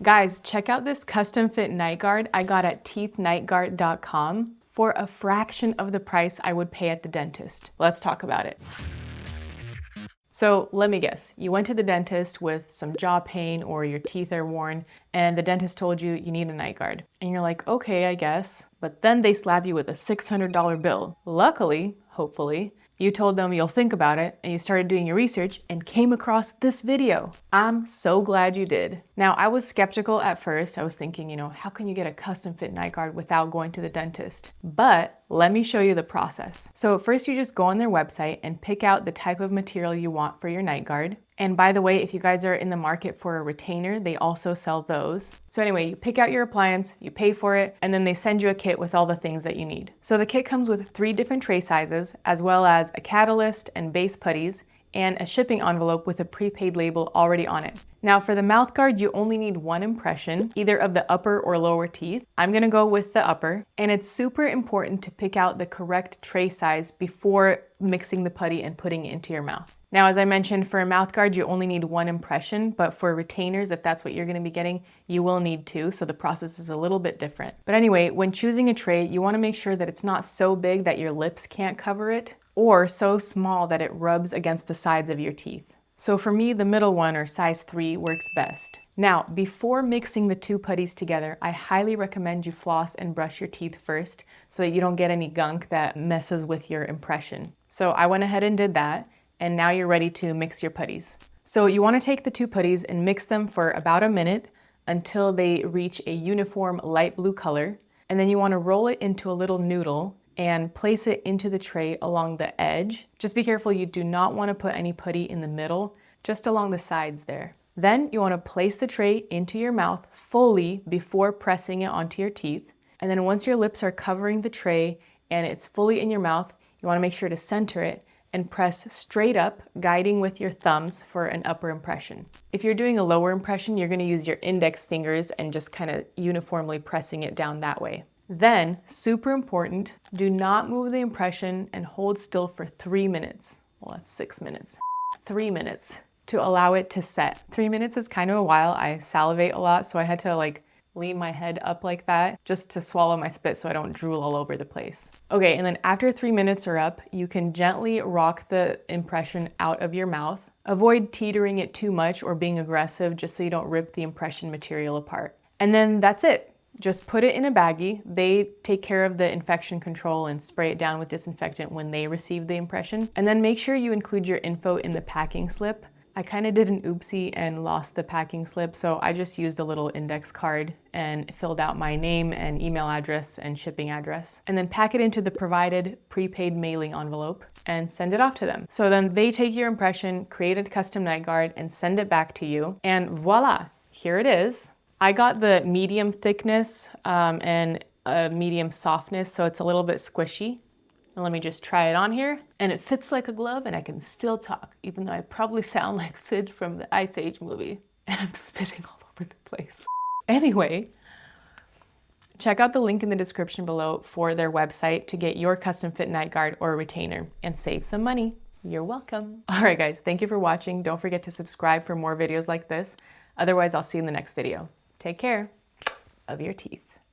Guys, check out this custom fit night guard I got at teethnightguard.com for a fraction of the price I would pay at the dentist. Let's talk about it. So let me guess, you went to the dentist with some jaw pain or your teeth are worn and the dentist told you you need a night guard. And you're like, okay, I guess. But then they slap you with a $600 bill. Luckily, hopefully, you told them you'll think about it and you started doing your research and came across this video. I'm so glad you did. Now, I was skeptical at first. I was thinking, how can you get a custom fit night guard without going to the dentist? But let me show you the process. So first you just go on their website and pick out the type of material you want for your night guard. And by the way, if you guys are in the market for a retainer, they also sell those. So anyway, you pick out your appliance, you pay for it, and then they send you a kit with all the things that you need. So the kit comes with 3 different tray sizes, as well as a catalyst and base putties, and a shipping envelope with a prepaid label already on it. Now for the mouth guard, you only need 1 impression, either of the upper or lower teeth. I'm gonna go with the upper, and it's super important to pick out the correct tray size before mixing the putty and putting it into your mouth. Now, as I mentioned, for a mouth guard, you only need 1 impression, but for retainers, if that's what you're gonna be getting, you will need 2, so the process is a little bit different. But anyway, when choosing a tray, you wanna make sure that it's not so big that your lips can't cover it, or so small that it rubs against the sides of your teeth. So for me, the middle one, or size 3, works best. Now, before mixing the 2 putties together, I highly recommend you floss and brush your teeth first so that you don't get any gunk that messes with your impression. So I went ahead and did that, and now you're ready to mix your putties. So you want to take the 2 putties and mix them for about a minute until they reach a uniform light blue color, and then you want to roll it into a little noodle and place it into the tray along the edge. Just be careful, you do not want to put any putty in the middle, just along the sides there. Then you want to place the tray into your mouth fully before pressing it onto your teeth. And then once your lips are covering the tray and it's fully in your mouth, you want to make sure to center it and press straight up, guiding with your thumbs for an upper impression. If you're doing a lower impression, you're going to use your index fingers and just kind of uniformly pressing it down that way. Then, super important, do not move the impression and hold still for 3 minutes. Well, that's 6 minutes. 3 minutes to allow it to set. 3 minutes is kind of a while. I salivate a lot, so I had to lean my head up like that just to swallow my spit so I don't drool all over the place. Okay, and then after 3 minutes are up, you can gently rock the impression out of your mouth. Avoid teetering it too much or being aggressive just so you don't rip the impression material apart. And then that's it. Just put it in a baggie. They take care of the infection control and spray it down with disinfectant when they receive the impression. And then make sure you include your info in the packing slip. I kind of did an oopsie and lost the packing slip, so I just used a little index card and filled out my name and email address and shipping address, and then pack it into the provided prepaid mailing envelope and send it off to them. So then they take your impression, create a custom night guard, and send it back to you, and voila, here it is. I got the medium thickness and a medium softness, so it's a little bit squishy. And let me just try it on here. And it fits like a glove and I can still talk, even though I probably sound like Sid from the Ice Age movie. And I'm spitting all over the place. Anyway, check out the link in the description below for their website to get your custom fit night guard or retainer and save some money. You're welcome. All right, guys, thank you for watching. Don't forget to subscribe for more videos like this. Otherwise, I'll see you in the next video. Take care of your teeth.